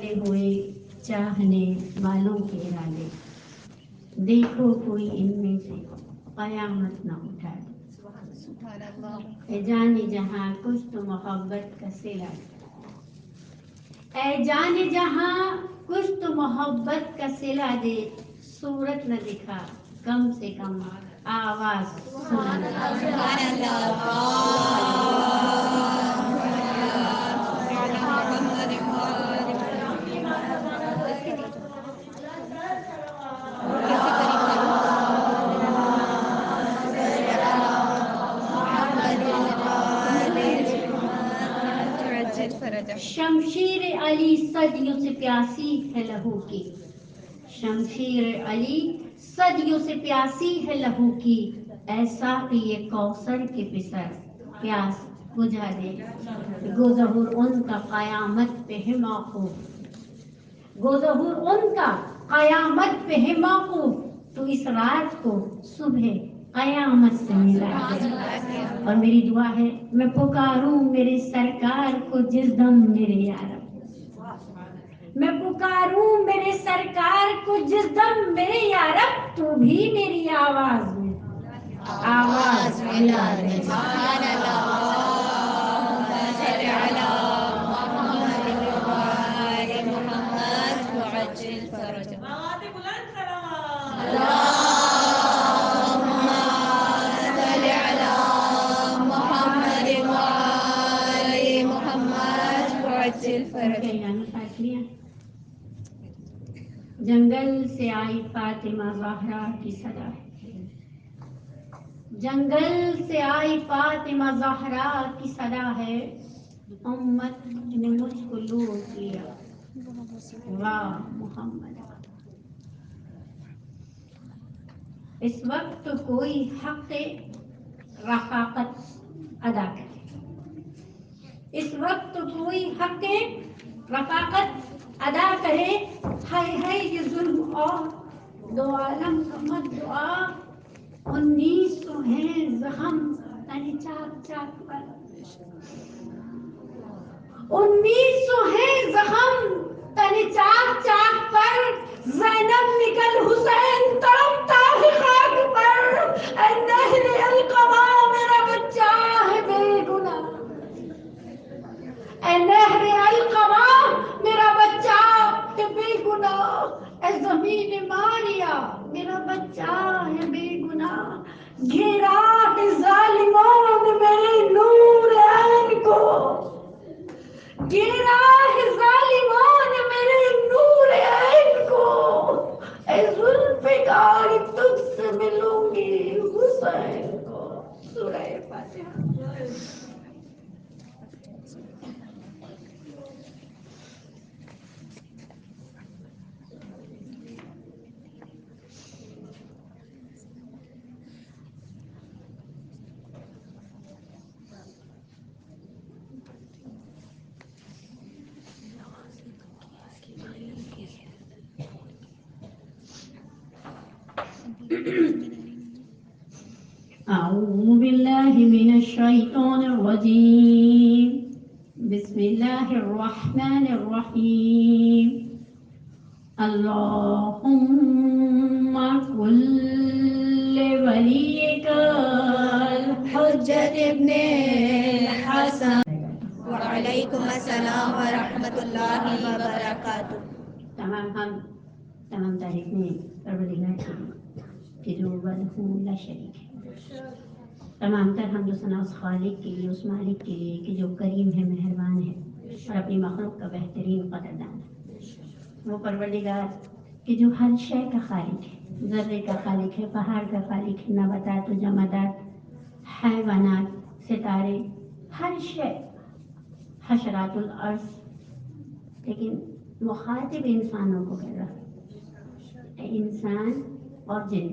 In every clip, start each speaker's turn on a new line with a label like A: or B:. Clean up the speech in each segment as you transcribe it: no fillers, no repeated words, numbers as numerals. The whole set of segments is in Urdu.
A: بدلے ہوئے چاہنے والوں کے ارادے، دیکھو کوئی ان میں سے قیامت نہ اٹھائے۔ اے جان جہاں کچھ تو محبت کا صلہ، اے جان جہاں کچھ تو محبت کا صلہ دے، صورت نہ دکھا کم سے کم آواز سنا دے۔ شمشیر علی صدیوں سے پیاسی ہے لہو کی، شمشیر علی صدیوں سے پیاسی ہے لہو کی، اے ساقی کوثر کے پسر پیاس بجھا دے۔ گو ظہور ان کا قیامت پہ ہے موقوف، گو ظہور ان کا قیامت پہ ہے موقوف، تو اس رات کو صبح قیامت سے ملا دے۔ اور میری دعا ہے میں پکاروں میرے سرکار کو جس دم میرے یارب، میں پکاروں میرے سرکار کو جس دم میرے یارب، تو بھی میری آواز میں آواز ملا دے۔ جنگل سے آئی فاطمہ زہرا کی صدا ہے، جنگل سے آئی فاطمہ زہرا کی صدا ہے، امت نے مجھ کو لوٹ لیا واہ محمد۔ اس وقت تو کوئی حق رفاقت ادا کرے، اس وقت تو کوئی حق رفاقت ادا کرے، ہائے ہائے یہ ظلم اور دو عالم کا مت دعا، 1900 ہیں زخم تن چاک چاک پر، 1900 ہیں زخم تن چاک چاک پر، زینب نکل حسین تڑپتا ہے خاک پر، اے نہر القبا میرا بچہ ہے بے گناہ، اے نہر القبا میرا بچہ ہے بے گناہ، اے زمین ماریا میرا بچہ ہے بے گناہ، گھیرا ہے ظالموں نے میرے نور عین کو، گھیرا ہے ظالموں نے میرے نور عین کو، اے ذوالفقار تجھ سے ملوں گی حسین کو۔ سورہ فاتحہ۔ أعوذ بالله من الشيطان الرجيم، بسم الله الرحمن الرحيم، اللهم كن لوليك الحجة ابن الحسن۔
B: وعلیکم السلام ورحمۃ اللہ وبرکاتہ۔
A: تمام تعریفیں پروردگار کی کہ جو وحدہ لا شریک ہے، تمام تر حمد و ثنا اس خالق کے لیے، اس مالک کے لیے کہ جو کریم ہے، مہربان ہے اور اپنی مخلوق کا بہترین قدردان ہے، وہ پروردگار کہ جو ہر شے کا خالق ہے، ذرے کا خالق ہے، پہاڑ کا خالق ہے، نباتات و جمادات، حیوانات، ستارے، ہر شے، حشرات الارض، لیکن مخاطب انسانوں کو کر رہا ہے، اے انسان اور جن،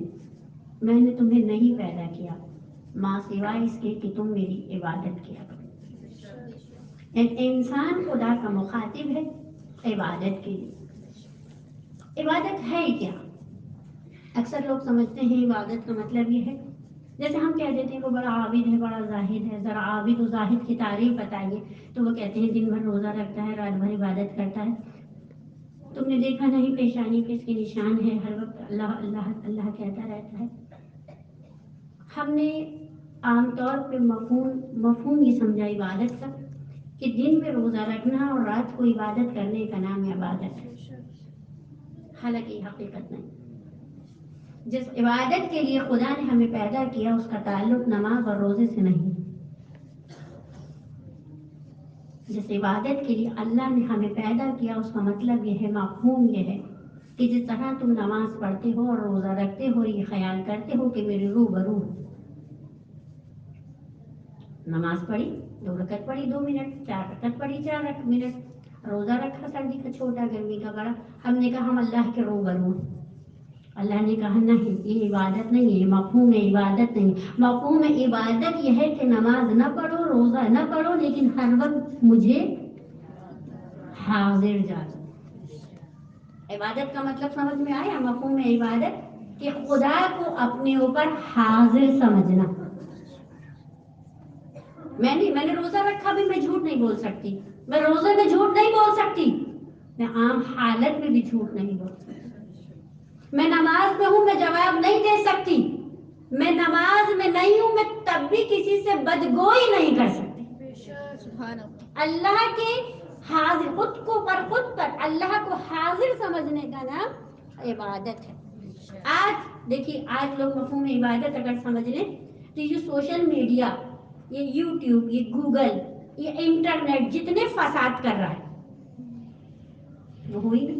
A: میں نے تمہیں نہیں پیدا کیا ماں سوائے اس کے کہ تم میری عبادت کیا کرو۔ انسان خدا کا مخاطب ہے عبادت کے لیے۔ عبادت ہے کیا؟ اکثر لوگ سمجھتے ہیں عبادت کا مطلب یہ ہے، جیسے ہم کہہ دیتے ہیں وہ بڑا عابد ہے، بڑا زاہد ہے، ذرا عابد و زاہد کی تعریف بتائیے، تو وہ کہتے ہیں دن بھر روزہ رکھتا ہے، رات بھر عبادت کرتا ہے۔ تم نے دیکھا نہیں پیشانی پہ اس کے نشان ہے، ہر وقت اللہ اللہ اللہ کہتا رہتا ہے. ہم نے عام طور پہ مفہوم یہ سمجھا عبادت کا کہ دن میں روزہ رکھنا اور رات کو عبادت کرنے کا نام عبادت ہے، حالانکہ یہ حقیقت نہیں. جس عبادت کے لیے خدا نے ہمیں پیدا کیا اس کا تعلق نماز اور روزے سے نہیں. جس عبادت کے لیے اللہ نے ہمیں پیدا کیا اس کا مطلب یہ ہے، مفہوم یہ ہے کہ جس طرح تم نماز پڑھتے ہو اور روزہ رکھتے ہو، یہ خیال کرتے ہو کہ میرے روبرو نماز پڑھی 2 رکعت پڑھی 2 منٹ، 4 رکعت پڑھی 4 منٹ، روزہ رکھا سردی کا چھوٹا گرمی کا بڑا. ہم نے کہا ہم اللہ کے روبرو. اللہ نے کہا نہیں، یہ عبادت نہیں ہے، یہ مفہوم عبادت نہیں. مفہوم عبادت یہ ہے کہ نماز نہ پڑھو، روزہ نہ پڑھو، لیکن ہر وقت مجھے حاضر جانا. عبادت کا مطلب سمجھ میں آیا؟ مفہوم عبادت کہ خدا کو اپنے اوپر حاضر سمجھنا. میں نے روزہ رکھا بھی میں جھوٹ نہیں بول سکتی، میں روزے میں جھوٹ نہیں بول سکتی، میں عام حالت میں بھی جھوٹ نہیں بول سکتی. میں نماز میں ہوں، میں جواب نہیں دے سکتی. میں نماز میں نہیں ہوں، میں تب بھی کسی سے بدگوئی نہیں کر سکتی. اللہ کے حاضر، خود پر اللہ کو حاضر سمجھنے کا نام عبادت ہے. آج دیکھیے، آج لوگ مفہوم عبادت اگر سمجھ لیں تو یہ سوشل میڈیا، یہ یوٹیوب، یہ گوگل، یہ انٹرنیٹ جتنے فساد کر رہا ہے وہ ہوئی نہیں.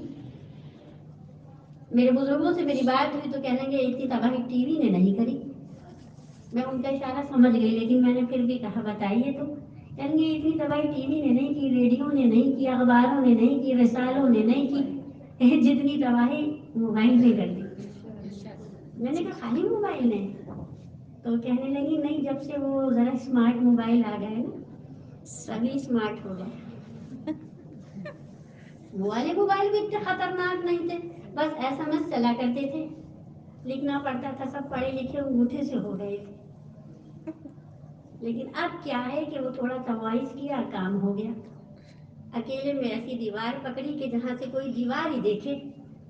A: میرے بزرگوں سے میری بات ہوئی تو کہنے گے اتنی تباہی ٹی وی نے نہیں کری. میں ان کا اشارہ سمجھ گئی، لیکن میں نے پھر بھی کہا بتائیے تو. کہیں گے اتنی تباہی ٹی وی نے نہیں کی، ریڈیو نے نہیں کی، اخباروں نے نہیں کی، رسالوں نے نہیں کی، جتنی تباہی موبائل نے کر دی. میں نے کہا خالی موبائل نے؟ تو کہنے لگی نہیں، جب سے وہ ذرا اسمارٹ موبائل آ گئے نا سبھی اسمارٹ ہو گئے. وہ والے موبائل بھی اتنے خطرناک نہیں تھے، بس SMS چلا کرتے تھے، لکھنا پڑتا تھا، سب پڑھے لکھے انگوٹھے سے ہو گئے تھے. لیکن اب کیا ہے کہ وہ تھوڑا سا وائس کیا کام ہو گیا. اکیلے میں ایسی دیوار پکڑی کہ جہاں سے کوئی دیوار ہی دیکھے،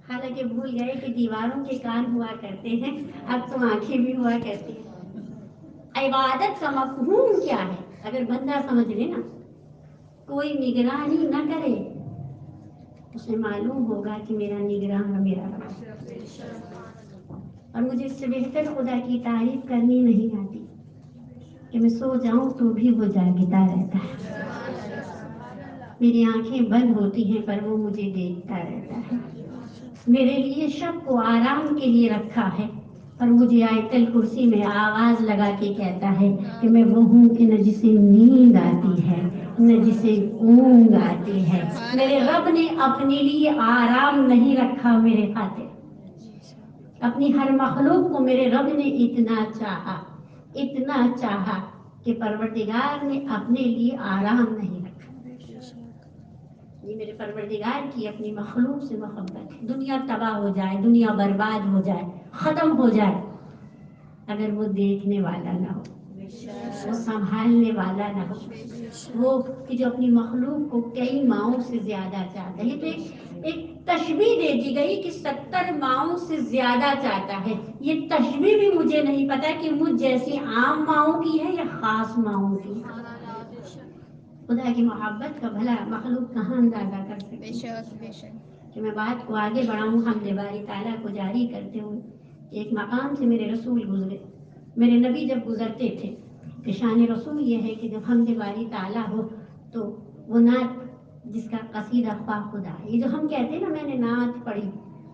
A: حالانکہ بھول گئے کہ دیواروں کے کان ہوا کرتے ہیں، اب تو آنکھیں بھی ہوا کرتی ہیں. عبادت کا مفہوم کیا ہے اگر بندہ سمجھ لے نا، کوئی نگرانی نہ کرے، اسے معلوم ہوگا کہ میرا نگراں میرا رب. اور مجھے اس سے بہتر خدا کی تعریف کرنی نہیں آتی کہ میں سو جاؤں تو بھی وہ جاگتا رہتا ہے. میری آنکھیں بند ہوتی ہیں پر وہ مجھے دیکھتا رہتا ہے. میرے لیے شب کو آرام کے لیے رکھا ہے، پر مجھے آیت الکرسی میں آواز لگا کے کہتا ہے کہ میں وہ ہوں کہ نہ جسے نیند آتی ہے نہ جسے اونگ آتی ہے. میرے رب نے اپنے لیے آرام نہیں رکھا میرے خاطر. اپنی ہر مخلوق کو میرے رب نے اتنا چاہا کہ پروردگار نے اپنے لیے آرام نہیں رکھا. یہ میرے پروردگار کی اپنی مخلوق سے محبت ہے. دنیا تباہ ہو جائے، دنیا برباد ہو جائے، ختم ہو جائے، اگر وہ دیکھنے والا نہ ہو، وہ سنبھالنے والا نہ ہو، وہ کہ جو اپنی مخلوق کو کئی ماؤں سے زیادہ چاہتا ہے. تو ایک تشبیہ دے دی گئی کہ 70 ماؤں سے زیادہ چاہتا ہے. یہ تشبیہ بھی مجھے نہیں پتا کہ مجھ جیسی عام ماؤں کی ہے یا خاص ماؤں کی. خدا کی محبت کا بھلا مخلوق کہاں اندازہ کر سکتی. کہ میں بات کو آگے بڑھاؤں حمد باری تعالیٰ کو جاری کرتے ہوئے، ایک مقام سے میرے رسول گزرے. میرے نبی جب گزرتے تھے کہ شان رسول یہ ہے کہ جب حمد باری تعالیٰ ہو تو وہ نعت جس کا قصیدہ خواہ خدا، یہ جو ہم کہتے ہیں نا میں نے نعت پڑھی،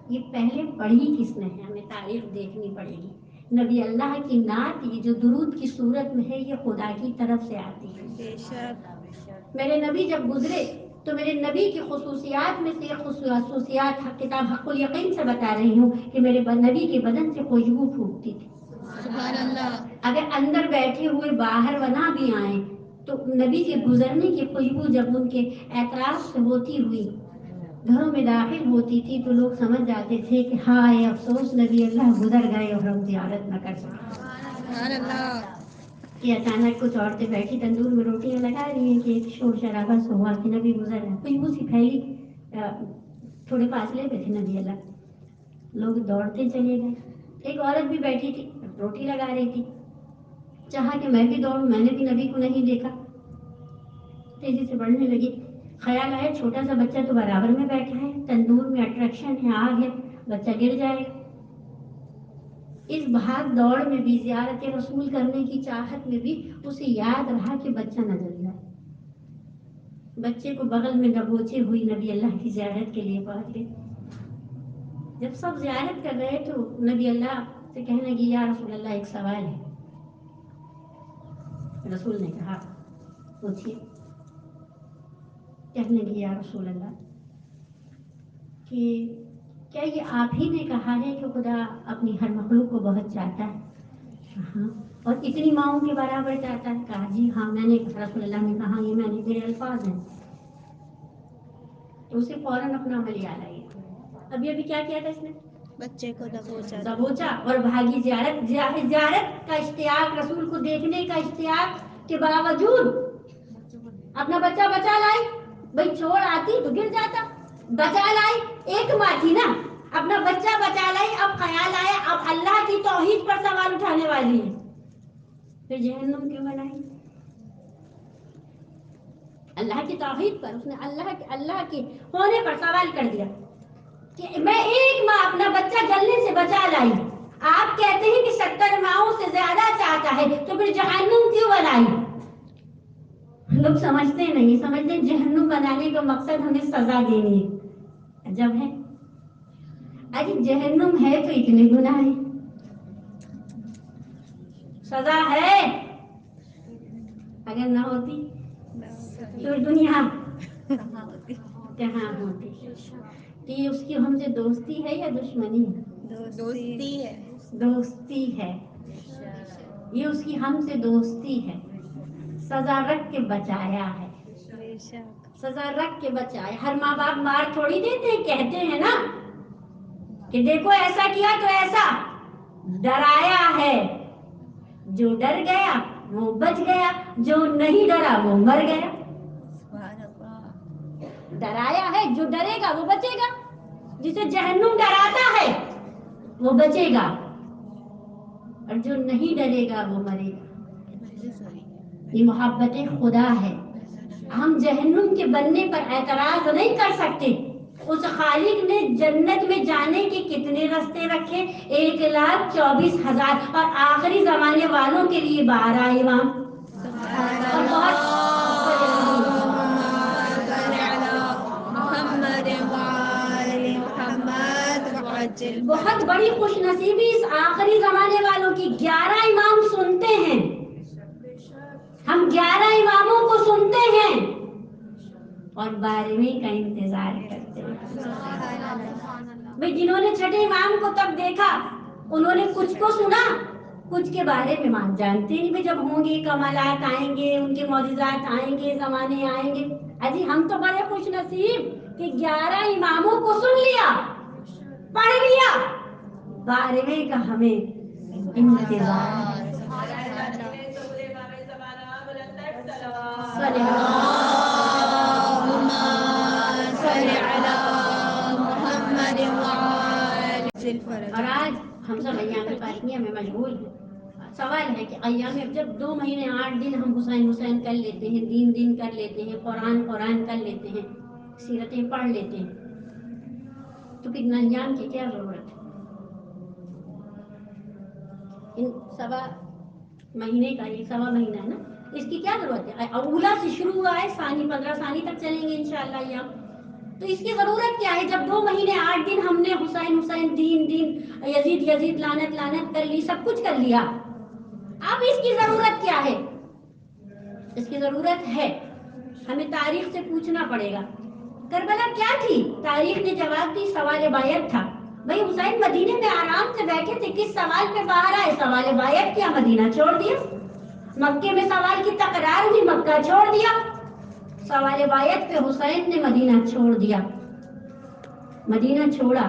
A: یہ پہلے پڑھی کس نے ہے، ہمیں تاریخ دیکھنی پڑے گی. نبی اللہ کی نعت یہ جو درود کی صورت میں ہے یہ خدا کی طرف سے آتی ہے. میرے نبی جب گزرے تو میرے نبی کی خصوصیات میں سے ایک خصوصیات کتاب حق الیقین سے بتا رہی ہوں کہ میرے نبی کے بدن سے خوشبو پھوٹتی تھی. سبحان اللہ. اگر اندر بیٹھے ہوئے باہر بنا بھی آئیں تو نبی کے گزرنے کی خوشبو جب ان کے اعتراف سے ہوتی ہوئی گھروں میں داخل ہوتی تھی تو لوگ سمجھ جاتے تھے کہ ہائے افسوس نبی اللہ گزر گئے اور ہم زیارت نہ کر سکے. سبحان اللہ. کہ اچانک کچھ عورتیں بیٹھی تندور میں روٹیاں لگا رہی ہیں کہ ایک شور شرابہ سے ہوا کہ نبی گزر رہے. خوشبو سی پھیلی تھوڑے فاصلے پہ تھے نبی اللہ، لوگ دوڑتے چلے گئے. ایک عورت بھی بیٹھی تھی روٹی لگا رہی تھی، چاہا کہ میں بھی دوڑوں، میں نے بھی نبی کو نہیں دیکھا، تیزی سے بڑھنے لگی. خیال آیا چھوٹا سا بچہ تو برابر میں بیٹھا ہے، تندور میں اٹریکشن ہے، آگ ہے، بچہ گر جائے گا. اس بھاگ دوڑ میں بھی، زیارت رسول کرنے کی چاہت میں بھی اسے یاد رہا کہ بچہ نہ جل جائے. بچے کو بغل میں دبوچے ہوئی نبی اللہ کی زیارت کے لیے پہنچ گئے. جب سب زیارت کر رہے تو نبی اللہ سے کہنے لگی یا رسول اللہ ایک سوال ہے. رسول نے کہا پوچھیے. کہنے لگی یا رسول اللہ کہ کیا یہ آپ ہی نے کہا ہے کہ خدا اپنی ہر مخلوق کو بہت چاہتا ہے؟ ہاں. اور اتنی ماؤں کے برابر چاہتا ہے؟ کہا جی ہاں میں نے. رسول اللہ نے کہا یہ میں نے تیرے الفاظ ہیں. تو اسے فوراً اپنا عمل یاد آئی. ابھی کیا کیا تھا اس نے؟
B: بچے کو
A: دبوچا اور بھاگی زیارت کا اشتیاق، رسول کو دیکھنے کا اشتیاق کے باوجود اپنا بچہ بچا لائی. بھئی چھوڑ آتی تو گر جاتا، بچا لائی. ایک ماں تھی نا، اپنا بچہ بچا لائی. اب خیال آیا اب اللہ کی توحید پر سوال اٹھانے والی ہے، پھر جہنم کیوں بنائی؟ اللہ کی توحید پر اس نے اللہ کے ہونے پر سوال کر دیا کہ میں ایک ماں اپنا بچہ جلنے سے بچا لائی، آپ کہتے ہیں کہ 70 ماؤں سے زیادہ چاہتا ہے، تو پھر جہنم کیوں بنائی؟ لوگ سمجھتے نہیں، سمجھتے جہنم بنانے کا مقصد ہمیں سزا دینی ہے. جب ہے ارے جہنم ہے تو اتنے گناہ ہیں، سزا ہے. اگر نہ ہوتی تو دنیا کہاں ہوتی؟ تو یہ اس کی ہم سے دوستی ہے یا دشمنی ہے؟
B: دوستی ہے.
A: دوستی ہے. یہ اس کی ہم سے دوستی ہے. سزا رکھ کے بچایا ہے، سزا رکھ کے بچایا. ہر ماں باپ مار تھوڑی دیتے ہیں، کہتے ہیں نا کہ دیکھو ایسا کیا تو ایسا. ڈرایا ہے، جو ڈر گیا وہ بچ گیا، جو نہیں ڈرا وہ مر گیا. ڈرایا ہے، جو ڈرے گا وہ بچے گا. جسے جہنم ڈراتا ہے وہ بچے گا، اور جو نہیں ڈرے گا وہ مرے گا. یہ محبت خدا ہے. ہم جہنم کے بننے پر اعتراض نہیں کر سکتے. اس خالق نے جنت میں جانے کے کتنے راستے رکھے؟ 1,24,000، اور آخری زمانے والوں کے لیے 12 امام. اور بہت بڑی خوش نصیبی اس آخری زمانے والوں کی، 11 امام سنتے ہیں. ہم 11 اماموں کو سنتے ہیں اور 12ویں کا انتظار کرتے ہیں. بھئی جنہوں نے چھٹے امام کو تب دیکھا انہوں نے کچھ کو سنا، کچھ کے بارے میں جانتے نہیں. بھئی جب ہوں گے کمالات آئیں گے، ان کے معجزات آئیں گے، زمانے آئیں گے. اجی ہم تو بڑے خوش نصیب کہ 11 اماموں کو سن لیا، پڑھ لیا، 12ویں کا ہمیں انتظار. اور آج ہم سب ایام فاطمیہ میں مشغول ہیں. سوال ہے کہ ایام جب 2 مہینے 8 دن ہم حسین کر لیتے ہیں، دین کر لیتے ہیں، قرآن کر لیتے ہیں، سیرتیں پڑھ لیتے ہیں، تو پھر ایام کی کیا ضرورت ہے؟ ان 1.25 مہینے کا، یہ 1.25 مہینہ ہے نا، اس کی کیا ضرورت ہے؟ اولا سے شروع ہوا ہے، ثانی 15 ثانی تک چلیں گے انشاءاللہ ایام. تو اس کی ضرورت کیا ہے جب 2 مہینے 8 دن ہم نے حسین دین، یزید لعنت کر لی، سب کچھ کر لیا. اب اس کی ضرورت کیا ہے؟ اس کی ضرورت ہے ہمیں تاریخ سے پوچھنا پڑے گا کربلا کیا تھی. تاریخ نے جواب دی، سوال بایت تھا. بھئی حسین مدینے میں آرام سے بیٹھے تھے، کس سوال پہ باہر آئے؟ سوال بایت کیا، مدینہ چھوڑ دیا. مکے میں سوال کی تکرار ہوئی، مکہ چھوڑ دیا. سوال بایت پہ حسین نے مدینہ چھوڑ دیا. مدینہ چھوڑا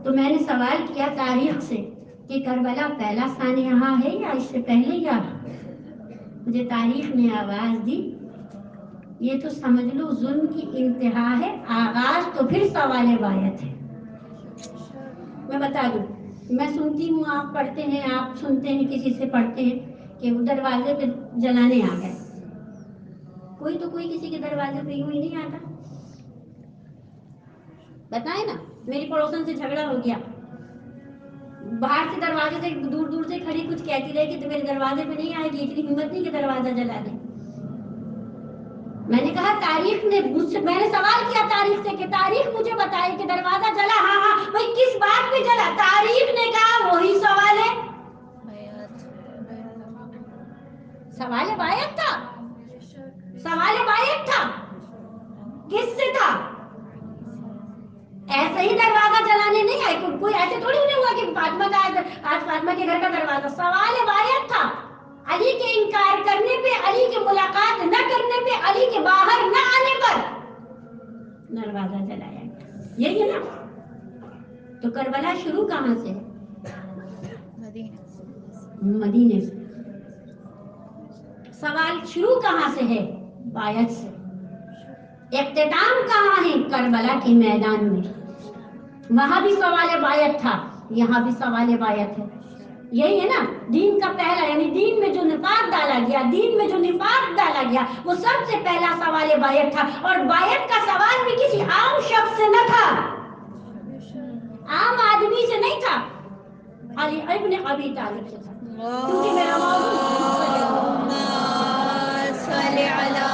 A: تو میں نے سوال کیا تاریخ سے کہ کربلا پہلا ثانی یہاں ہے یا اس سے پہلے؟ یا مجھے تاریخ نے آواز دی یہ تو سمجھ لو ظلم کی انتہا ہے، آغاز تو پھر سوال بایت ہے۔ میں بتا دوں، میں سنتی ہوں آپ پڑھتے ہیں، آپ سنتے ہیں کسی سے پڑھتے ہیں کہ وہ دروازے پہ جلانے آ گئے، کوئی تو کوئی کسی کے دروازے پہ یوں ہی نہیں آتا، بتائیں نا، میری پڑوسن سے جھگڑا ہو گیا، باہر سے دروازے سے دور دور سے کھڑی کچھ کہتی رہی کہ تو میرے دروازے پہ نہیں آئے گی، اتنی ہمت نہیں کہ دروازہ جلا دے۔ میں نے کہا تاریخ نے مجھ سے، میں نے سوال کیا تاریخ سے کہ تاریخ مجھے بتائے کہ دروازہ جلا، ہاں ہاں بھائی کس بات پہ جلا؟ تاریخ نے کہا وہی سوال ہے، سوال بایت تھا، سوال بایت تھا، کس سے تھا؟ ایسے ہی دروازہ جلانے نہیں آئے، کوئی ایسے تھوڑی نہیں ہوا کہ فاطمہ کا آج فاطمہ کے گھر کا دروازہ، سوال بایت تھا، علی کے انکار کرنے پہ، علی کی ملاقات نہ کرنے پہ، علی کے باہر نہ آنے پر دروازہ جلایا، یہی ہے نا؟ تو کربلا شروع کہاں سے ہے؟ مدینے سے۔ سوال شروع کہاں سے ہے؟ بایت سے۔ اختتام کہاں ہے؟ کربلا کے میدان میں، وہاں بھی سوال بایت تھا، یہاں بھی سوال بایت ہے، یہی ہے نا؟ دین کا پہلا، یعنی دین میں جو نفاق ڈالا گیا، دین میں جو نفاق ڈالا گیا، وہ سب سے پہلا سوال بایت تھا، اور بایت کا سوال بھی کسی عام شخص سے نہ تھا، عام آدمی سے نہیں تھا، علی ابن ابی طالب سے تھا، کیونکہ میرا موضوع
B: صلی علی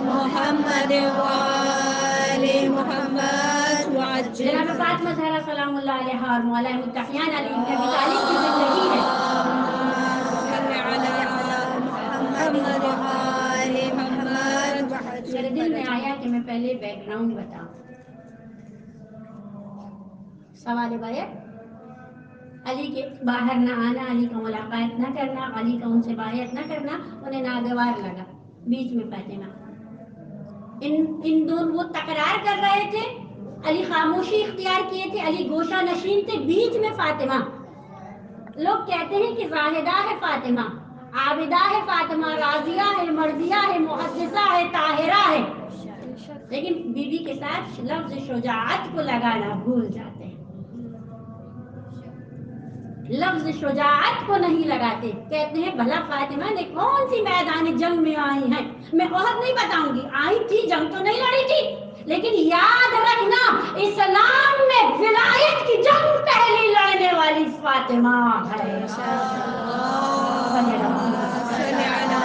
B: محمد وآل محمد وعجل
A: جناب فاطمہ زہرا سلام اللہ علیہا اور مولا متقیان علی ابن ابی طالب کی زندگی ہے۔
B: صلی علی محمد وآل محمد
A: میرے دل میں آیا کہ میں پہلے بیک گراؤنڈ بتاؤں۔ سوال بایت، علی کے باہر نہ آنا، علی کا ملاقات نہ کرنا، علی کا ان سے بایت نہ کرنا، انہیں ناگوار لگا، بیچ میں فاطمہ، ان دونوں وہ تکرار کر رہے تھے، علی خاموشی اختیار کیے تھے، علی گوشہ نشین تھے، بیچ میں فاطمہ۔ لوگ کہتے ہیں کہ زاہدہ ہے فاطمہ، عابدہ ہے فاطمہ، راضیہ ہے، مرضیہ ہے، محدثہ ہے، طاہرہ ہے، لیکن بی بی کے ساتھ لفظ شجاعت کو لگانا بھول جاتے ہیں، لفظ شجاعت کو نہیں لگاتے، کہتے ہیں بھلا فاطمہ نے کون سی میدان جنگ میں آئی ہیں، میں عہد نہیں بتاؤں گی، آئی تھی، جنگ تو نہیں لڑی تھی، لیکن یاد رکھنا اسلام میں ولایت کی جنگ پہلی لڑنے والی فاطمہ ہے۔
B: صلی علی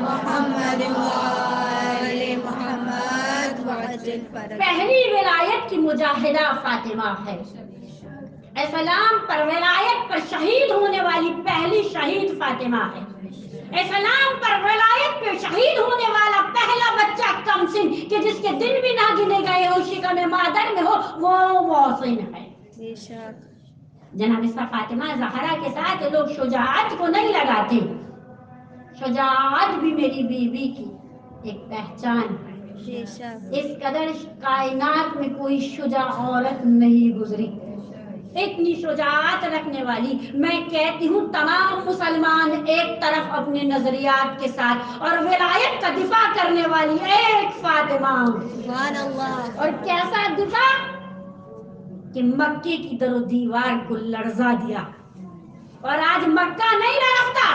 B: محمد وآل محمد وعجل فرج۔
A: پہلی ولایت کی مجاہدہ فاطمہ ہے، اسلام پر ولایت پر شہید ہونے والی پہلی شہید فاطمہ ہے، اسلام پر ولایت پہ شہید ہونے والا پہلا بچہ کم سن کہ جس کے دن بھی نہ گنے گئے ہو، شکم مادر میں ہو، وہ محسن ہے۔ جناب فاطمہ زہرا کے ساتھ لوگ شجاعت کو نہیں لگاتے، شجاعت بھی میری بیوی کی ایک پہچان ہے، اس قدر کائنات میں کوئی شجاع عورت نہیں گزری، اتنی شجاعت رکھنے والی۔ میں کہتی ہوں تمام مسلمان ایک طرف اپنے نظریات کے ساتھ، اور ولایت کا دفاع کرنے والی ایک فاطمہ،
B: سبحان اللہ۔
A: اور کیسا دفاع کہ مکے کی در و دیوار کو لرزا دیا، اور آج مکہ نہیں لرزتا،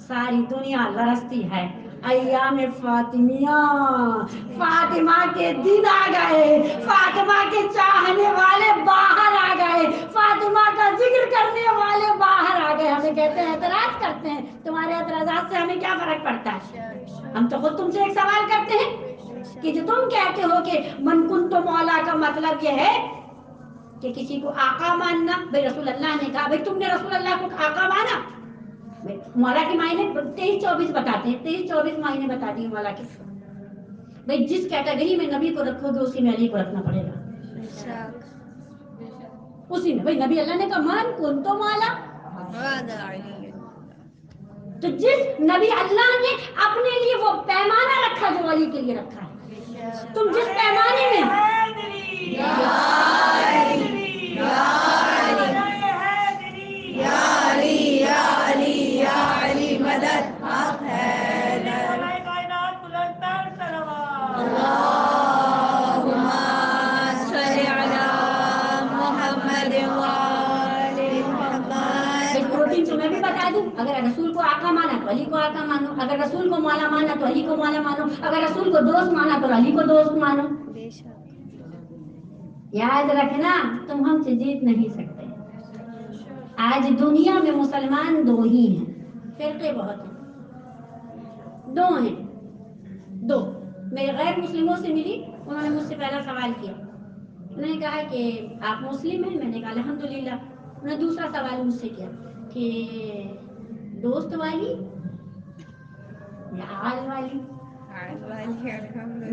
A: ساری دنیا لرزتی ہے۔ ایام فاطمیہ، فاطمہ کے دن آ گئے، فاطمہ کے چاہنے والے باہر آ گئے، فاطمہ کا ذکر کرنے والے باہر آ گئے۔ ہمیں کہتے ہیں اعتراض کرتے ہیں، تمہارے اعتراضات سے ہمیں کیا فرق پڑتا ہے؟ ہم تو خود تم سے ایک سوال کرتے ہیں کہ جو تم کہتے ہو کہ من کنت مولا کا مطلب یہ ہے کہ کسی کو آقا ماننا، بھئی رسول اللہ نے کہا، بھئی تم نے رسول اللہ کو آقا مانا؟ مولا کے معنی 23-24 بتاتے ہیں، 23-24 معنی بتاتی ہیں مولا کے۔ بھئی جس کیٹیگری میں نبی کو رکھو گے اسی میں علی کو رکھنا پڑے گا، اسی میں۔ بھئی نبی اللہ نے کہا من کنت مولا، تو جس نبی اللہ نے اپنے لیے وہ پیمانہ رکھا جو علی کے لیے رکھا ہے، تم جس پیمانے میں بتا دوں، اگر رسول کو آقا مانا تو علی کو آقا مانو، اگر رسول کو مولا مانا تو علی کو مولا مانو، اگر رسول کو دوست مانا تو علی کو دوست مانو.
B: بے شک.
A: یاد رکھنا تم ہم سے جیت نہیں سکتے. آج دنیا میں مسلمان دو ہی ہیں، فرقے بہت ہیں، دو ہیں، دو. میں غیر مسلموں سے ملی، انہوں نے مجھ سے پہلا سوال کیا، انہوں نے کہا کہ آپ مسلم ہیں؟ میں نے کہا الحمدللہ. انہوں نے دوسرا سوال مجھ سے کیا کہ دوست والی یا آل والی.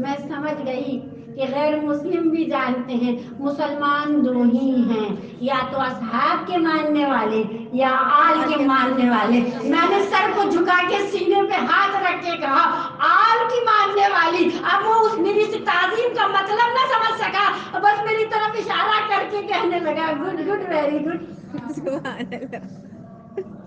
A: میں سمجھ گئی کہ غیر مسلم بھی جانتے ہیں مسلمان دو ہی ہیں، یا تو اصحاب کے ماننے والے یا آل کے ماننے والے. میں نے سر کو جھکا کے سینے پہ ہاتھ رکھ کے کہا آل کی ماننے والی. اب وہ اس میری سے تعظیم کا مطلب نہ سمجھ سکا، بس میری طرف اشارہ کر کے کہنے لگا گڈ گڈ ویری گڈ.
B: سبحان اللہ.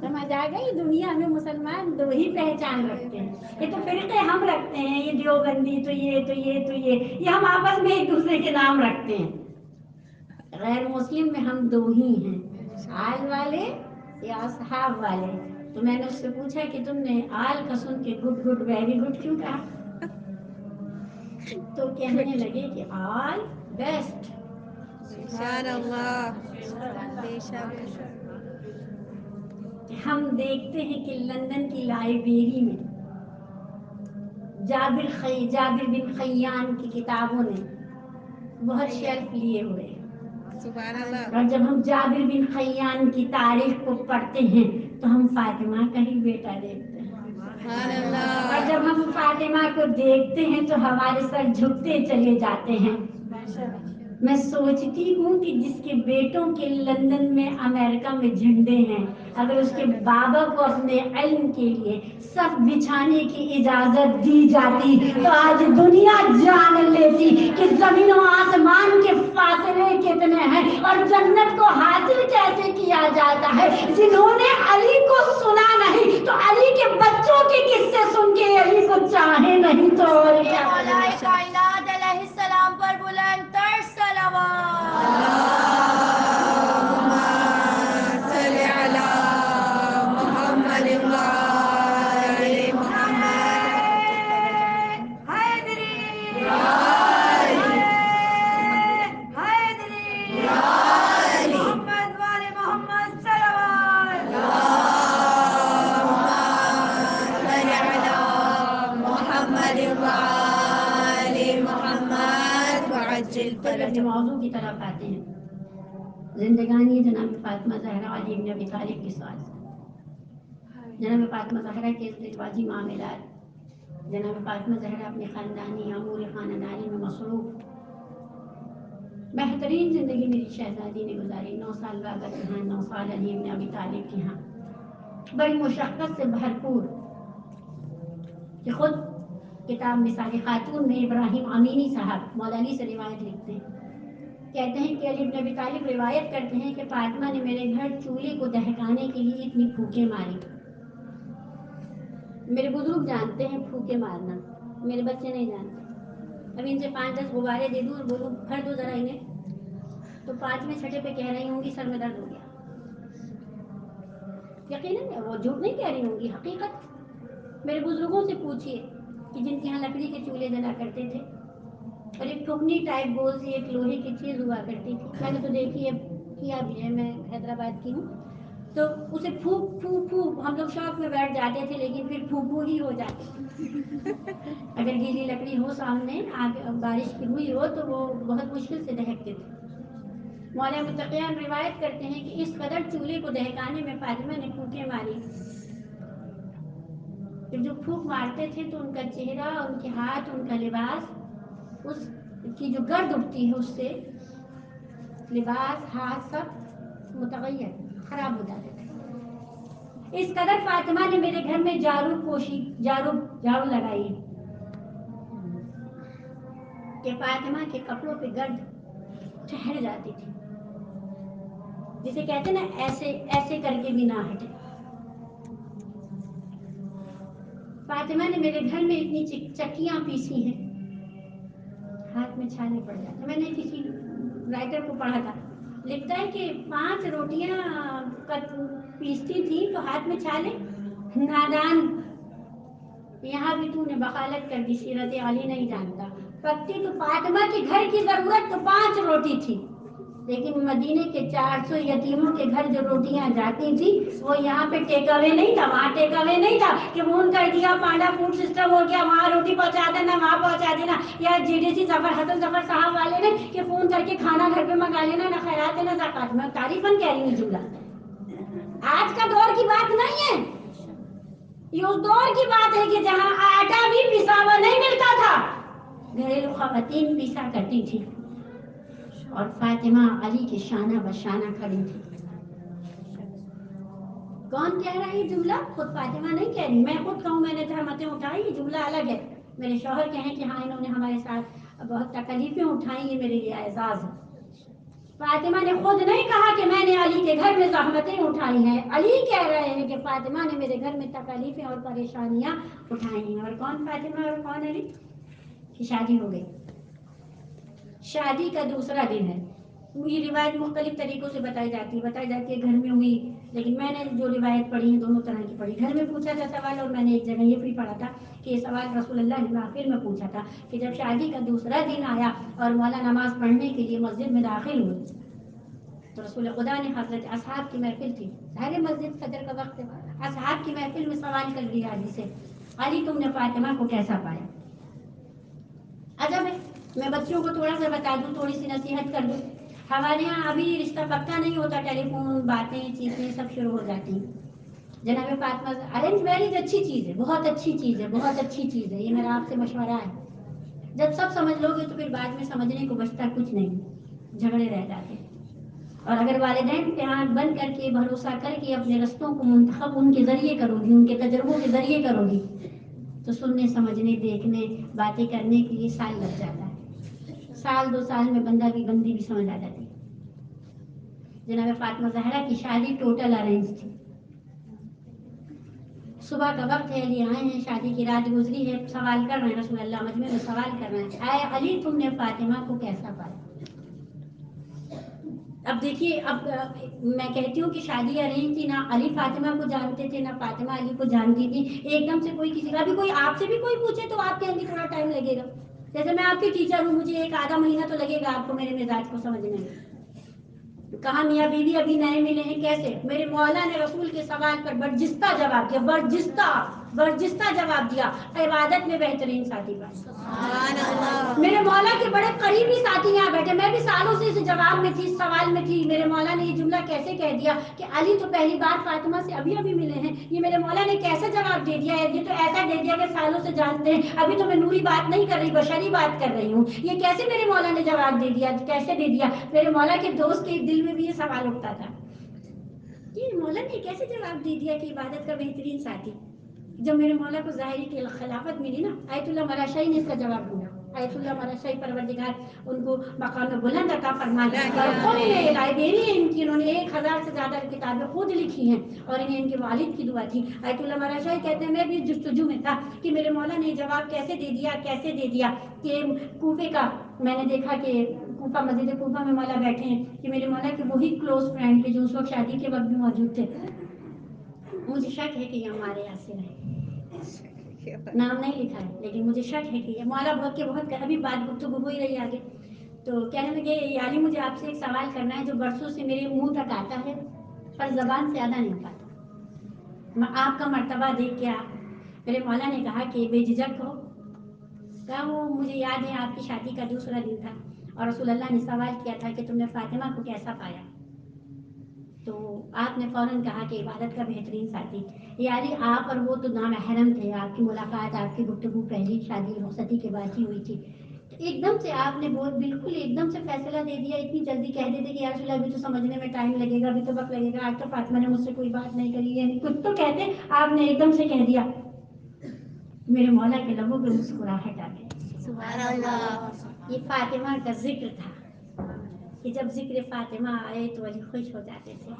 A: سمجھ آ گئی؟ دنیا میں مسلمان دو ہی پہچان رکھتے ہیں. یہ تو فرقے ہم رکھتے ہیں، یہ دیوبندی تو یہ ہم آپس میں ایک دوسرے کے نام رکھتے ہیں. غیر مسلم میں ہم دو ہی ہیں، آل والے یا اصحاب والے. تو میں نے اس سے پوچھا کہ تم نے آل کا سن کے گڈ گڈ ویری گڈ کیوں کہا؟ تو کہنے لگے کہ آل بیسٹ.
B: سبحان اللہ. بے شک.
A: ہم دیکھتے ہیں کہ لندن کی لائبریری میں جابر بن خیان کی کتابوں نے بہت شیلف لیے ہوئے ہیں.
B: سبحان اللہ.
A: اور جب ہم جابر بن خیان کی تاریخ کو پڑھتے ہیں تو ہم فاطمہ کا ہی بیٹا دیکھتے ہیں.
B: سبحان اللہ.
A: اور جب ہم فاطمہ کو دیکھتے ہیں تو ہمارے سر جھکتے چلے جاتے ہیں. میں سوچتی ہوں کہ جس کے بیٹوں کے لندن میں امریکہ میں جھنڈے ہیں، اگر اس کے بابا کو اپنے علم کے لیے صف بچھانے کی اجازت دی جاتی تو آج دنیا جان لیتی کہ زمین و آسمان کے فاصلے کتنے ہیں اور جنت کو حاصل کیسے کیا جاتا ہے. جنہوں نے علی کو سنا نہیں تو علی کے بچوں کے قصے سن کے علی کو چاہے نہیں تو اور کیا.
B: مولا کائنات علیہ السلام پر بلند تر صلوات. اللہم صل علی محمد و آل محمد. حیدری حیدری محمد و آل محمد صلوات. صل علی محمد و آل محمد وعجل
A: اپنے
B: فرجہ.
A: موضوع کی طرف آتے ہیں. زندگانی جناب فاطمہ زہرا علی بن ابی طالب کے ساتھ. جناب فاطمہ زہرا کے ازدواجی معاملات، جناب فاطمہ زہرا اپنے خاندانی امور خاندانی میں مصروف بہترین زندگی میری شہزادی نے گزاری. 9 سال بابا کے ہاں، 9 سال علی بن ابی طالب کے ہاں، بڑی مشقت سے بھرپور. کہ خود کتاب مثال خاتون میں ابراہیم امینی صاحب مولالی سے روایت لکھتے ہیں، کہتے ہیں کہ علی بن ابی طالب روایت کرتے ہیں کہ فاطمہ نے میرے گھر چولہے کو دہکانے کے لیے اتنی پھونکیں ماری. میرے بزرگ جانتے ہیں پھونکیں مارنا، میرے بچے نہیں جانتے. اب ان سے 5-10 غبارے دے دوں اور بولوں بھر دو ذرا انہیں، تو 5ویں چھٹے پہ کہہ رہی ہوں گی سر میں درد ہو گیا. یقیناً وہ جھوٹ نہیں کہہ رہی ہوں گی، حقیقت. میرے بزرگوں سے پوچھئے کہ جن کے یہاں لکڑی کے چولہے جلا کرتے تھے اور ایک ٹھکنی ٹائپ گول سی ایک لوہے کی چیز ہوا کرتی تھی. میں نے تو دیکھی ہے، کیا بھی ہے، میں حیدرآباد کی ہوں. تو اسے پھونک پھونک پھونک ہم لوگ شوق میں بیٹھ جاتے تھے، لیکن پھر پھونکو ہی ہو جاتے تھے. اگر گیلی لکڑی ہو سامنے، بارش کی ہوئی ہو تو وہ بہت مشکل سے دہکتے تھے. مولا متقیان روایت کرتے ہیں کہ اس قدر چولہے کو دہکانے میں فاطمہ نے پھونکیں ماری کہ جو پھونک مارتے تھے تو ان کا چہرہ، ان کے ہاتھ، ان کا لباس، اس کی جو گرد اٹھتی ہے اس سے لباس، ہاتھ سب متغیر خراب ہو جاتے تھے. اس قدر فاطمہ نے میرے گھر میں جھاڑو لگائی کہ فاطمہ کے کپڑوں پہ گرد ٹھہر جاتی تھی، جسے کہتے نا ایسے ایسے کر کے بھی نہ ہٹے. فاطمہ نے میرے گھر میں اتنی چکیاں پیسی ہیں، ہاتھ میں چھالے پڑ جاتے. میں نے کسی رائٹر کو پڑھا تھا، لکھتا ہے کہ 5 روٹیاں پیستی تھی تو ہاتھ میں چھالے، نادان یہاں بھی تو نے بخالت کر دی، سیرت علی نہیں جانتا۔ پکتی تو فاطمہ کے گھر کی ضرورت تو 5 روٹی تھی، لیکن مدینے کے 400 یتیموں کے گھر جو روٹیاں جاتی تھی وہ یہاں پہ ٹیک اوے نہیں تھا، وہاں ٹیک اوے نہیں تھا کہ فون کر دیا پانڈا فوڈ سسٹم ہو گیا وہاں روٹی پہنچا دینا وہاں پہنچا دینا، یا جی ڈی سی ظفر حسن ظفر صاحب والے نے کہ فون کر کے کھانا گھر پہ منگا لینا، نہ خیرات نہ زکات۔ میں تعریفاً کہہ رہی ہوں جملہ، آج کا دور کی بات نہیں ہے، یہ اس دور کی بات ہے کہ جہاں آٹا بھی پسا ہوا نہیں ملتا تھا، گھریلو خواتین پیسا کرتی تھی اور فاطمہ علی کے شانہ بشانہ کھڑی تھی۔ کون کہہ رہا ہے یہ جملہ؟ خود فاطمہ نہیں کہہ رہی، میں خود کہوں میں نے زحمتیں اٹھائی، یہ جملہ الگ ہے۔ میرے شوہر کہیں کہ ہاں انہوں نے ہمارے ساتھ بہت تکلیفیں اٹھائی، یہ میرے لیے اعزاز ہے۔ فاطمہ نے خود نہیں کہا کہ میں نے علی کے گھر میں زحمتیں اٹھائی ہیں، علی کہہ رہے ہیں کہ فاطمہ نے میرے گھر میں تکلیفیں اور پریشانیاں اٹھائی ہیں۔ اور کون فاطمہ اور کون علی؟ کی شادی ہو گئی، شادی کا دوسرا دن ہے۔ یہ روایت مختلف طریقوں سے بتائی جاتی ہے گھر میں ہوئی، لیکن میں نے جو روایت پڑھی ہے دونوں طرح کی پڑھی۔ گھر میں پوچھا تھا سوال، اور میں نے ایک جگہ یہ بھی پڑھا تھا کہ یہ سوال رسول اللہ نے محفل میں پوچھا تھا کہ جب شادی کا دوسرا دن آیا اور مولا نماز پڑھنے کے لیے مسجد میں داخل ہوئے تو رسول خدا نے حضرت اصحاب کی محفل تھی، ظاہر مسجد فجر کا وقت ہے، اصحاب کی محفل میں سوال کر دیا علی سے، علی تم نے فاطمہ کو کیسا پایا؟ عجب ہے، میں بچوں کو تھوڑا سا بتا دوں، تھوڑی سی نصیحت کر دوں۔ ہمارے یہاں ابھی رشتہ پکا نہیں ہوتا، ٹیلی فون باتیں چیزیں سب شروع ہو جاتی ہیں۔ جناب فاطمہ ارینج میرج اچھی چیز ہے، بہت اچھی چیز ہے، بہت اچھی چیز ہے، یہ میرا آپ سے مشورہ ہے۔ جب سب سمجھ لو گے تو پھر بعد میں سمجھنے کو بچتا کچھ نہیں، جھگڑے رہ جاتے ہیں۔ اور اگر والدین پہ آنکھ بند کر کے بھروسہ کر کے اپنے رستوں کو منتخب ان کے ذریعے کرو گی، ان کے تجربوں کے ذریعے کرو گی، تو سننے سمجھنے دیکھنے باتیں کرنے کے لیے سال لگ جاتا ہے، سال 2 سال میں بندہ کی بندی بھی سمجھ آ جاتی ہے۔ جناب فاطمہ زہرا کی شادی ٹوٹل ارینج تھی، صبح کا وقت ہے، علی آئے ہیں، شادی کی رات گزری ہے، سوال کر رہے ہیں رسول اللہ مجمع میں سوال کر رہے ہیں، اے علی تم نے فاطمہ کو کیسا پایا؟ اب دیکھیے، اب میں کہتی ہوں کہ شادی ارینج تھی، نہ علی فاطمہ کو جانتے تھے نہ فاطمہ علی کو جانتی تھی، ایک دم سے کوئی کسی کا بھی کوئی آپ سے بھی کوئی پوچھے تو آپ کہیں گے تھوڑا ٹائم لگے گا، جیسے میں آپ کی ٹیچر ہوں، مجھے 1 آدھا مہینہ تو لگے گا آپ کو میرے مزاج کو سمجھنے میں۔ کہاں میاں بیوی ابھی نئے ملے ہیں، کیسے؟ میرے مولا نے رسول کے سوال پر برجستہ جواب دیا، برجستہ جواب دیا، عبادت میں بہترین ساتھی پائے۔ میرے مولا کے بڑے قریبی ساتھی یہاں بیٹھے، میں بھی سالوں سے اس جواب میں تھی، اس سوال میں تھی، میرے مولا نے یہ جملہ کیسے کہہ دیا کہ علی تو پہلی بار فاطمہ سے ابھی ملے ہیں، یہ میرے مولا نے کیسے جواب دے دیا ہے؟ یہ تو ایسا دے دیا کہ سالوں سے جانتے ہیں، ابھی تو میں نوری بات نہیں کر رہی، بشری بات کر رہی ہوں، یہ کیسے میرے مولا نے جواب دے دیا؟ کیسے دے دیا؟ میرے مولا کے دوست کے دل میں بھی یہ سوال اٹھتا تھا کہ مولا نے کیسے جواب دے دیا کہ عبادت کا بہترین ساتھی؟ جب میرے مولا کو ظاہری کی خلافت ملی نا، آیت اللہ مراشائی نے اس کا جواب دیا، آیت اللہ مراشائی پروردگار ان کو مقام بلند عطا فرمائے، اور خود انہیں لائبریری ہے ان کی، انہوں نے 1000 سے زیادہ کتابیں خود لکھی ہیں، اور انہیں ان کے والد کی دعا تھی۔ آیت اللہ مراشائی کہتے ہیں میں بھی جستجو میں تھا کہ میرے مولا نے جواب کیسے دے دیا کہ کوفے کا، میں نے دیکھا کہ کوفہ مسجد کوفہ میں مولا بیٹھے ہیں کہ میرے مولا کے وہی کلوز فرینڈ کے جو اس وقت شادی کے وقت بھی موجود تھے، مجھے شک ہے کہ یہ ہمارے یہاں سے رہے، نام نہیں لکھا ہے لیکن مجھے شک ہے کہ یہ مولا بہت ابھی بات گفتگو ہو ہی رہی آگے، تو کہنے لگے علی مجھے آپ سے ایک سوال کرنا ہے جو برسوں سے میرے منہ تک آتا ہے پر زبان سے ادا نہیں پاتا، آپ کا مرتبہ دیکھ کے میرے مولا نے کہا کہ بے جھجک ہو، کہا وہ مجھے یاد ہے آپ کی شادی کا دوسرا دن تھا اور رسول اللہ نے سوال کیا تھا کہ تم نے فاطمہ کو کیسا پایا، تو آپ نے فوراً کہا کہ عبادت کا بہترین ساتھی، یعنی آپ اور وہ تو نامحرم تھے، آپ کی ملاقات آپ کی گفتگو پہلی شادی رخصتی کے بعد ہی ہوئی تھی، تو ایک دم سے آپ نے بالکل ایک دم سے فیصلہ دے دیا، اتنی جلدی کہہ دیتے کہ یا رسول اللہ ابھی تو سمجھنے میں ٹائم لگے گا، ابھی تو وقت لگے گا، آج تو فاطمہ نے مجھ سے کوئی بات نہیں کری، یعنی کچھ تو کہتے، آپ نے ایک دم سے کہہ دیا، میرے مولا کے لبوں پہ مسکراہٹ آ گئی، سبحان اللہ۔ یہ فاطمہ کا ذکر تھا کہ جب ذکر فاطمہ آئے تو علی خوش ہو جاتے تھے،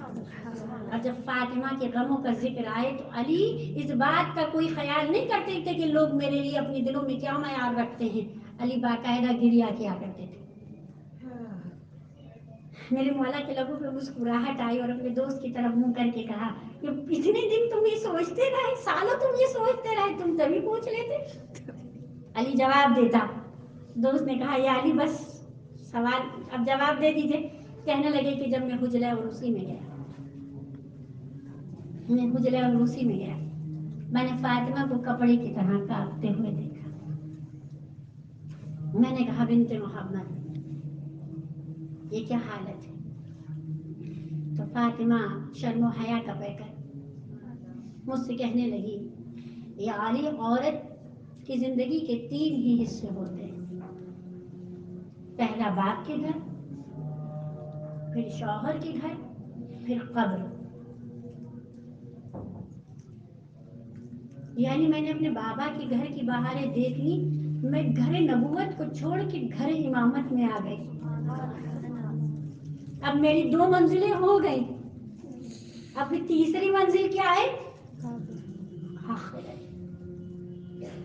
A: اور جب فاطمہ کے غموں کا ذکر آئے تو علی اس بات کا کوئی خیال نہیں کرتے تھے کہ لوگ میرے لیے اپنے دلوں میں کیا معیار رکھتے ہیں، علی باقاعدہ گریا کیا کرتے تھے۔ میرے مولا کے لبوں پہ مسکراہٹ آئی اور اپنے دوست کی طرف منہ کر کے کہا کہ اتنے دن تم یہ سوچتے رہے، سالوں تم یہ سوچتے رہے، تم تبھی پوچھ لیتے۔ علی جواب دیتا، دوست نے کہا یا علی بس سوال اب جواب دے دیجیے۔ کہنے لگے کہ جب میں حجرہ عروسی میں گیا، میں نے فاطمہ کو کپڑے کی طرح کاپتے ہوئے دیکھا۔ میں نے کہا بنت محمد یہ کیا حالت ہے؟ تو فاطمہ شرم و حیا کا بہ کر مجھ سے کہنے لگی یا علی، عورت کی زندگی کے 3 ہی حصے ہوتے ہیں، پہلا باپ کے گھر، پھر شوہر کے گھر، پھر قبر۔ یعنی میں نے اپنے بابا کے گھر کی بہاریں دیکھ لی، میں گھر نبوت کو چھوڑ کے گھر امامت میں آ گئی۔ اب میری 2 منزلیں ہو گئی، اب تیسری منزل کیا ہے؟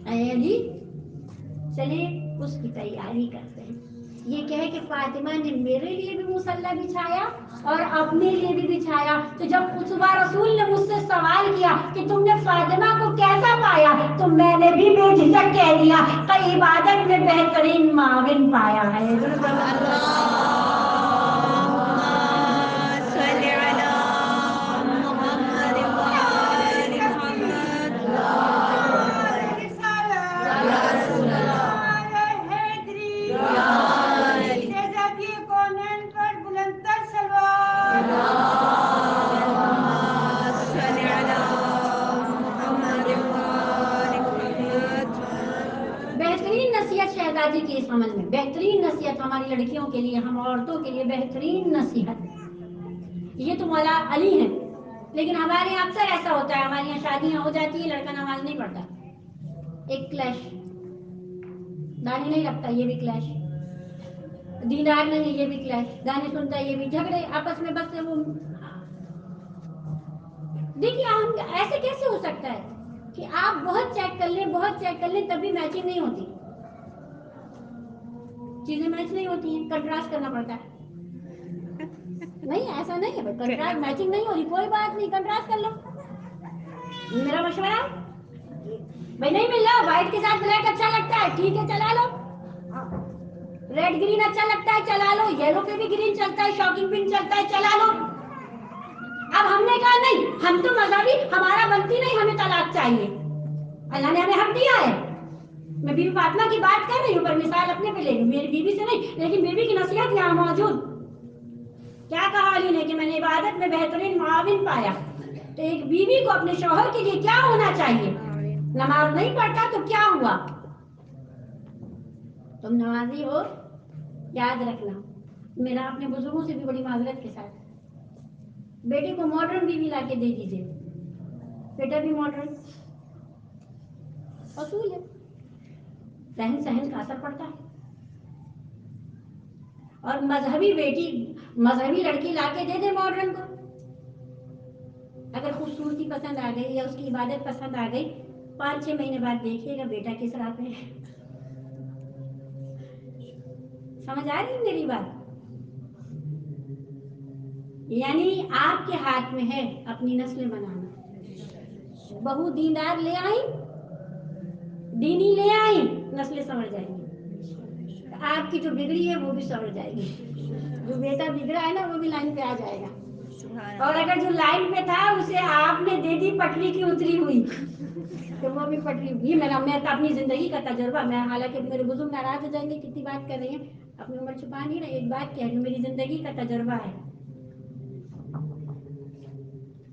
A: اے علی چلے اس کی تیاری کرتے ہیں۔ یہ کہے کہ فاطمہ نے میرے لیے بھی مصلی بچھایا اور اپنے لیے بھی بچھایا۔ تو جب صبح رسول نے مجھ سے سوال کیا کہ تم نے فاطمہ کو کیسا پایا، تو میں نے بھی بے جھجک کہہ دیا کہ عبادت میں بہترین معاون پایا ہے۔ بہترین نصیحت شہزادی کی اس عمل میں، بہترین نصیحت ہماری لڑکیوں کے لیے، ہم عورتوں کے لیے بہترین نصیحت یہ تو مولا علی ہیں۔ لیکن ہمارے یہاں اکثر ایسا ہوتا ہے، ہمارے یہاں شادیاں ہو جاتی ہیں، لڑکا نماز نہیں پڑھتا، ایک کلیش، داڑھی نہیں رکھتا یہ بھی کلیش، دیندار نہیں یہ بھی کلیش، گانے سنتا یہ بھی، جھگڑے آپس میں بس وہ۔ دیکھیے ہم ایسے کیسے ہو سکتا ہے کہ آپ بہت چیک کر لیں، بہت چیک کر لیں، تب بھی میچنگ نہیں ہوتی، چیزیں میچ نہیں ہوتی ہیں، کنٹراسٹ کرنا پڑتا ہے۔ نہیں ایسا نہیں ہے، کنٹراسٹ میچنگ نہیں ہو رہی، کوئی بات نہیں، کنٹراسٹ کر لو۔ میرا مشورہ ہے بھائی نہیں مل رہا، وائٹ کے ساتھ بلیک اچھا لگتا ہے، ٹھیک ہے چلا لو، ریڈ گرین اچھا لگتا ہے چلا لو، یلو پہ بھی گرین چلتا ہے، شاکنگ پنک چلتا ہے، چلا لو۔ اب ہم نے کہا نہیں، ہم تو مذہبی، ہمارا بنتی نہیں، ہمیں طلاق چاہیے، اللہ نے ہمیں حق دیا ہے۔ میں بیوی فاطمہ کی بات کر رہی ہوں، پر مثال اپنے پہ لے لوں، میری بیوی سے نہیں، لیکن بیوی کی نصیحت یہاں موجود۔ کیا کہا علی نے کہ میں نے عبادت میں بہترین معاون پایا۔ تو ایک بیوی کو اپنے شوہر کے لیے کیا ہونا چاہیے؟ نماز نہیں پڑھتا تو کیا ہوا؟ تم نمازی ہو، یاد رکھنا، میرا اپنے بزرگوں سے بھی بڑی معذرت کے ساتھ، بیٹے کو ماڈرن بیوی لا کے دے دیجیے، بیٹا بھی ماڈرن، اصول ہے، رہن سہن کا اثر پڑتا ہے۔ اور مذہبی بیٹی، مذہبی لڑکی لا کے دے دے ماڈرن کو، اگر خوبصورتی پسند آ گئی یا اس کی عبادت پسند آ گئی، 5-6 مہینے بعد دیکھیے گا بیٹا کس راہ پہ ہے۔ سمجھ آ رہی میری بات؟ یعنی آپ کے ہاتھ میں ہے اپنی نسل بنانا۔ بہو دیندار لے آئی، دینی لے آئی، نسلیں سمجھ جائیں گی، آپ کی جو بگڑی ہے وہ بھی سمجھ جائے گی، جو بیٹا بگڑا ہے نا وہ بھی لائن پہ آ جائے گا، اور اگر جو لائن پہ تھا اسے آپ نے دے دی پٹری کی اتری ہوئی تو وہ بھی پٹری ہوئی۔ میں اپنی زندگی کا تجربہ، میں حالانکہ میرے بزرگ ناراض ہو جائیں گے کتنی بات کر رہی ہیں، اپنی عمر چھپا نہیں رہی، ایک بات کہہ رہی، میری زندگی کا تجربہ ہے۔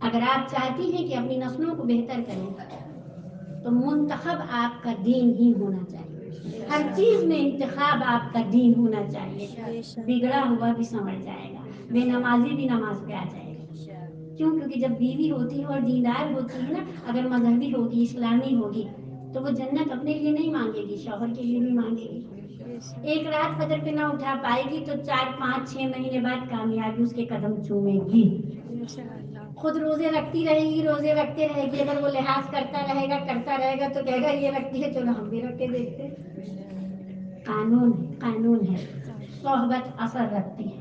A: اگر آپ چاہتی ہیں کہ اپنی نسلوں کو بہتر کریں تو منتخب آپ کا دین ہی ہونا چاہیے، ہر چیز میں انتخاب آپ کا دین ہونا چاہیے، بگڑا ہوا بھی سمجھ جائے گا، بے نمازی بھی نماز پہ آ جائے گا۔ کیوں؟ کیونکہ جب بیوی ہوتی ہے اور دیندار ہوتی ہے نا، اگر مذہبی ہوگی، اسلامی ہوگی، تو وہ جنت اپنے لیے نہیں مانگے گی، شوہر کے لیے بھی مانگے گی۔ ایک رات فجر پہ نہ اٹھا پائے گی تو 4-5-6 مہینے بعد کامیابی اس کے قدم چومے گی۔ خود روزے رکھتی رہے گی، روزے رکھتے رہے گی، اگر وہ لحاظ کرتا رہے گا تو کہے گا یہ رکھتی ہے چلو ہم بھی رکھ کے دیکھتے ہیں۔ قانون ہے، قانون ہے، صحبت اثر رکھتی ہے۔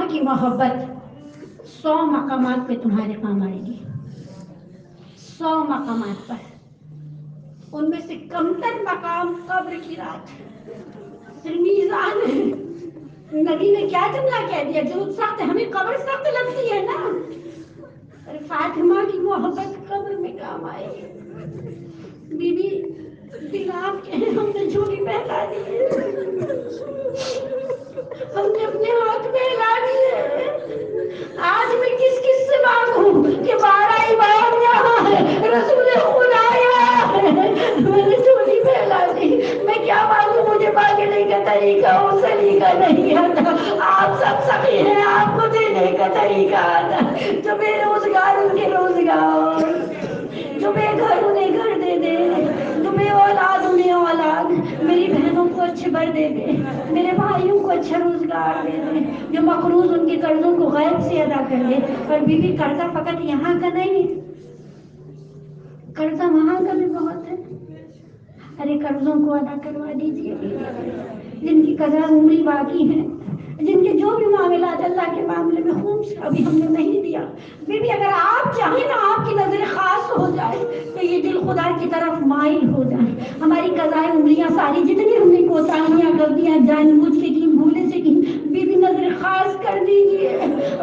A: ماں کی محبت 100 مقامات پہ تمہارے کام آئے گی، 100 مقامات پر، ان میں سے کمتر مقام قبر کی رات، پھر میزان ہے۔ نبی نے کیا جملہ کہہ دیا، جو سخت ہے، ہمیں قبر سخت لگتی ہے نا، اور فاطمہ کی محبت قبر میں کام آئے گی۔ بی بی دل آپ کے ہیں، ہم نے جھولی پہنا دی ہے، ہم نے اپنے ہاتھ پہنا دیے۔ آج میں کس کس سے مانگوں کہ 12 امام یہاں ہے، رسول خدا یہاں ہے، میں نے جھولی پہنا دی، میں کیا مانگوں؟ مجھے مانگنے کا طریقہ وہ سلیقہ نہیں آتا۔ آپ سب سخی ہیں، آپ کو دینے کا طریقہ آتا، جو بے روزگار ان کے روزگار، جو بے گھر انہیں گھر دے دے، جو بے اولاد انہیں اولاد، میری بہنوں کو اچھے بر دے دے، میرے بھائیوں کو اچھا روزگار دے دے، جو مقروض ان کے قرضوں کو غیب سے ادا کر دے۔ اور بیوی قرضہ فقط یہاں کا نہیں ہے، قرضہ وہاں کا بھی بہت ہے۔ ارے قرضوں کو ادا کروا دیجیے، جن کی قضا عمری باقی ہے، جن کے جو بھی معاملات اللہ کے معاملے میں خون سے ابھی ہم نے نہیں دیا، بیوی اگر آپ چاہیں نا آپ کی نظر خاص ہو جائے تو یہ دل خدا کی طرف مائل ہو جائے۔ ہماری قضائے عمریاں ساری جتنی ہم نے کوتاہیاں غلطیاں جان بوجھ کے کی، بھولے سے کی، بیوی نظر خاص کر دیجیے،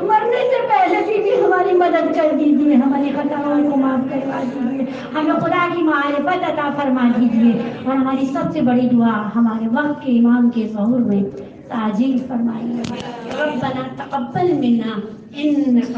A: مرنے سے پہلے بیوی ہماری مدد کر دیجیے، ہماری خطاؤں کو معاف کروا دیجیے، ہمیں خدا کی معرفت عطا فرما دیجیے، اور ہماری سب سے بڑی دعا ہمارے وقت کے امام کے ظہور میں تعجیل فرمائیے۔ ربنا تقبل منا انک